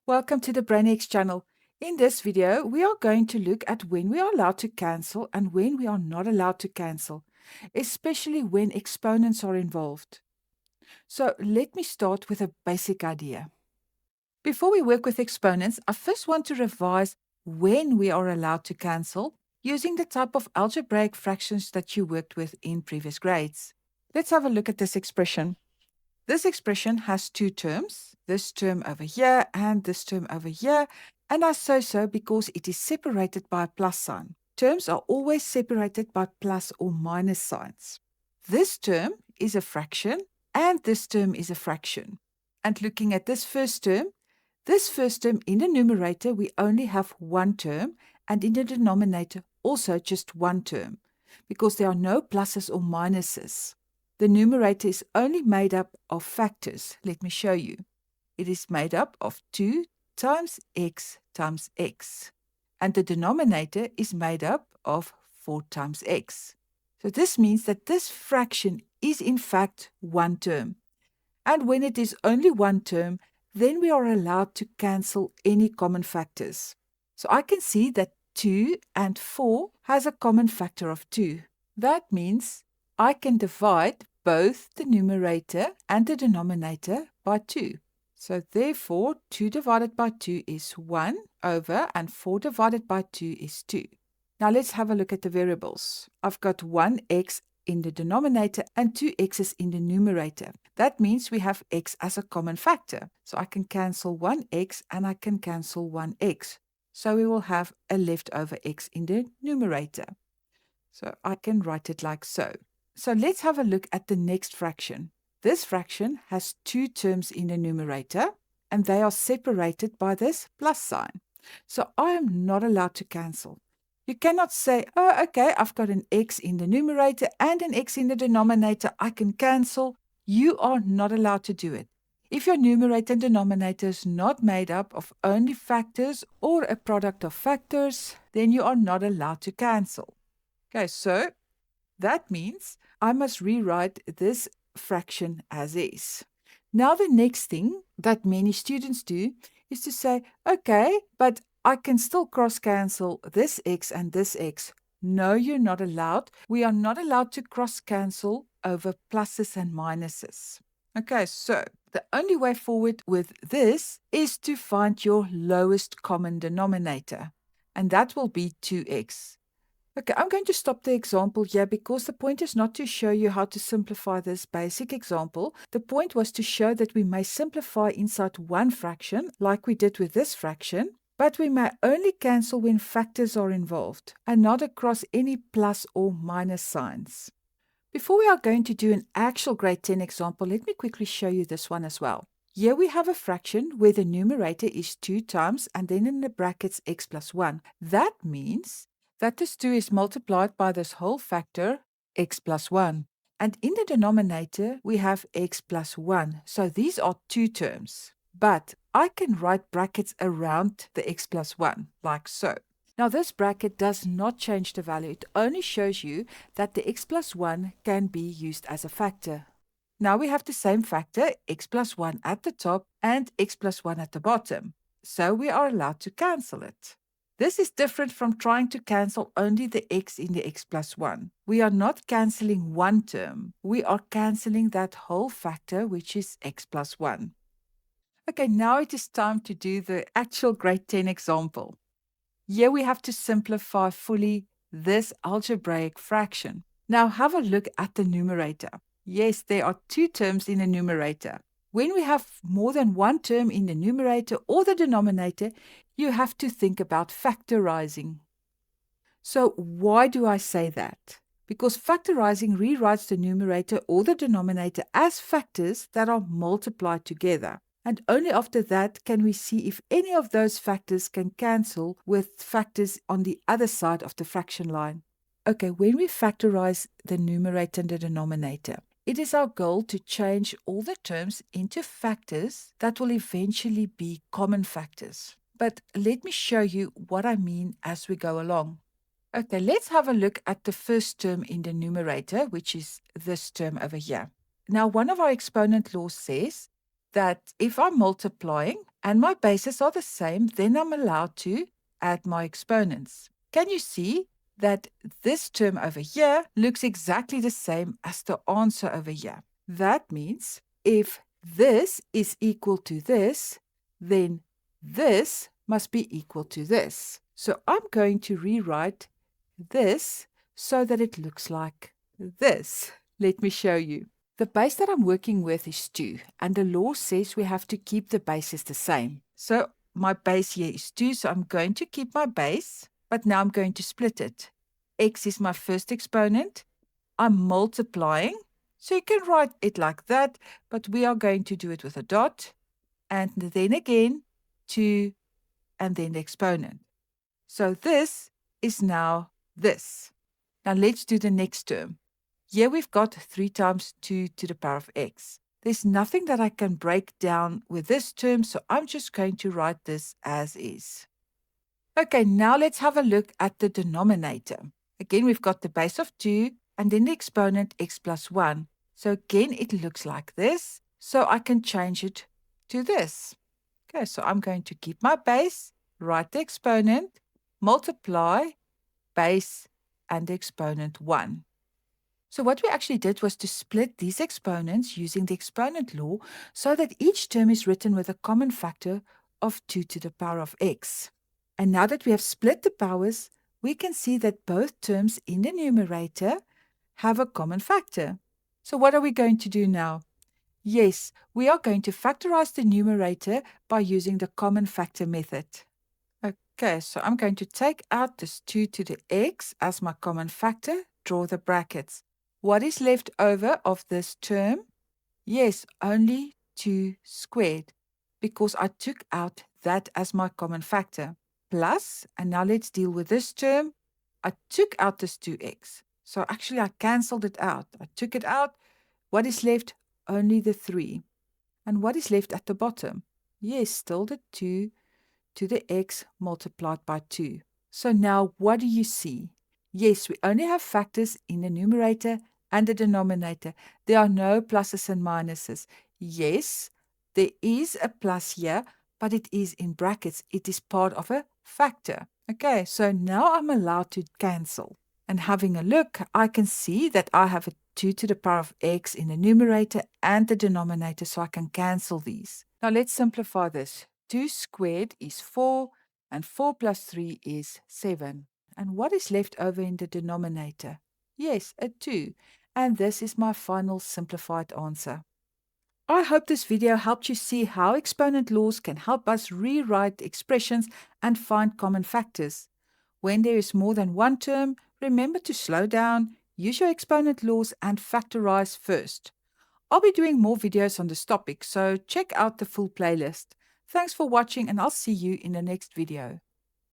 Welcome to the BrainyX channel. In this video, we are going to look at when we are allowed to cancel and when we are not allowed to cancel, especially when exponents are involved. So let me start with a basic idea. Before we work with exponents, I first want to revise when we are allowed to cancel using the type of algebraic fractions that you worked with in previous grades. Let's have a look at this expression. This expression has two terms, this term over here and this term over here, and I say so because it is separated by a plus sign. Terms are always separated by plus or minus signs. This term is a fraction and this term is a fraction. And looking at this first term in the numerator we only have one term and in the denominator also just one term because there are no pluses or minuses. The numerator is only made up of factors. Let me show you. It is made up of 2 times x. And the denominator is made up of 4 times x. So this means that this fraction is in fact one term. And when it is only one term, then we are allowed to cancel any common factors. So I can see that 2 and 4 has a common factor of 2. That means I can divide both the numerator and the denominator by 2. So therefore, 2 divided by 2 is 1 over, and 4 divided by 2 is 2. Now let's have a look at the variables. I've got 1x in the denominator and 2 x's in the numerator. That means we have x as a common factor. So I can cancel 1x and I can cancel 1x. So we will have a leftover x in the numerator. So I can write it like so. So let's have a look at the next fraction. This fraction has two terms in the numerator, and they are separated by this plus sign. So I am not allowed to cancel. You cannot say, oh, okay, I've got an x in the numerator and an x in the denominator. I can cancel. You are not allowed to do it. If your numerator and denominator is not made up of only factors or a product of factors, then you are not allowed to cancel. Okay, so that means I must rewrite this fraction as is. Now the next thing that many students do is to say, okay, but I can still cross-cancel this x and this x. No, you're not allowed. We are not allowed to cross-cancel over pluses and minuses. Okay, so the only way forward with this is to find your lowest common denominator, and that will be 2x. Okay, I'm going to stop the example here because the point is not to show you how to simplify this basic example. The point was to show that we may simplify inside one fraction, like we did with this fraction, but we may only cancel when factors are involved and not across any plus or minus signs. Before we are going to do an actual grade 10 example, let me quickly show you this one as well. Here we have a fraction where the numerator is 2 times and then in the brackets x plus 1. That means that this 2 is multiplied by this whole factor, x plus 1. And in the denominator, we have x plus 1. So these are two terms. But I can write brackets around the x plus 1, like so. Now this bracket does not change the value. It only shows you that the x plus 1 can be used as a factor. Now we have the same factor, x plus 1 at the top and x plus 1 at the bottom. So we are allowed to cancel it. This is different from trying to cancel only the x in the x plus 1. We are not cancelling one term. We are cancelling that whole factor, which is x plus 1. Okay, now it is time to do the actual grade 10 example. Here we have to simplify fully this algebraic fraction. Now have a look at the numerator. Yes, there are two terms in the numerator. When we have more than one term in the numerator or the denominator, you have to think about factorising. So why do I say that? Because factorising rewrites the numerator or the denominator as factors that are multiplied together. And only after that can we see if any of those factors can cancel with factors on the other side of the fraction line. Okay, when we factorise the numerator and the denominator, it is our goal to change all the terms into factors that will eventually be common factors. But let me show you what I mean as we go along. Okay, let's have a look at the first term in the numerator, which is this term over here. Now, one of our exponent laws says that if I'm multiplying and my bases are the same, then I'm allowed to add my exponents. Can you see that this term over here looks exactly the same as the answer over here? That means if this is equal to this, then this must be equal to this. So I'm going to rewrite this so that it looks like this. Let me show you. The base that I'm working with is 2, and the law says we have to keep the bases the same. So my base here is 2, so I'm going to keep my base, but now I'm going to split it. X is my first exponent. I'm multiplying, so you can write it like that, but we are going to do it with a dot, and then again 2, and then the exponent. So this is now this. Now let's do the next term. Here we've got 3 times 2 to the power of x. There's nothing that I can break down with this term, so I'm just going to write this as is. Okay, now let's have a look at the denominator. Again, we've got the base of 2 and then the exponent x plus 1. So again, it looks like this. So I can change it to this. Okay, so I'm going to keep my base, write the exponent, multiply, base, and the exponent 1. So what we actually did was to split these exponents using the exponent law so that each term is written with a common factor of 2 to the power of x. And now that we have split the powers, we can see that both terms in the numerator have a common factor. So what are we going to do now? Yes, we are going to factorize the numerator by using the common factor method. Okay, so I'm going to take out this 2 to the x as my common factor, draw the brackets. What is left over of this term? Yes, only 2 squared, because I took out that as my common factor. Plus, and now let's deal with this term. I took out this 2x. So actually I cancelled it out. I took it out. What is left? Only the 3. And what is left at the bottom? Yes, still the 2 to the x multiplied by 2. So now what do you see? Yes, we only have factors in the numerator and the denominator. There are no pluses and minuses. Yes, there is a plus here, but it is in brackets. It is part of a factor. Okay, so now I'm allowed to cancel. And having a look, I can see that I have a 2 to the power of x in the numerator and the denominator, so I can cancel these. Now let's simplify this. 2 squared is 4, and 4 plus 3 is 7. And what is left over in the denominator? Yes, a 2. And this is my final simplified answer. I hope this video helped you see how exponent laws can help us rewrite expressions and find common factors. When there is more than one term, remember to slow down, use your exponent laws, and factorize first. I'll be doing more videos on this topic, so check out the full playlist. Thanks for watching, and I'll see you in the next video.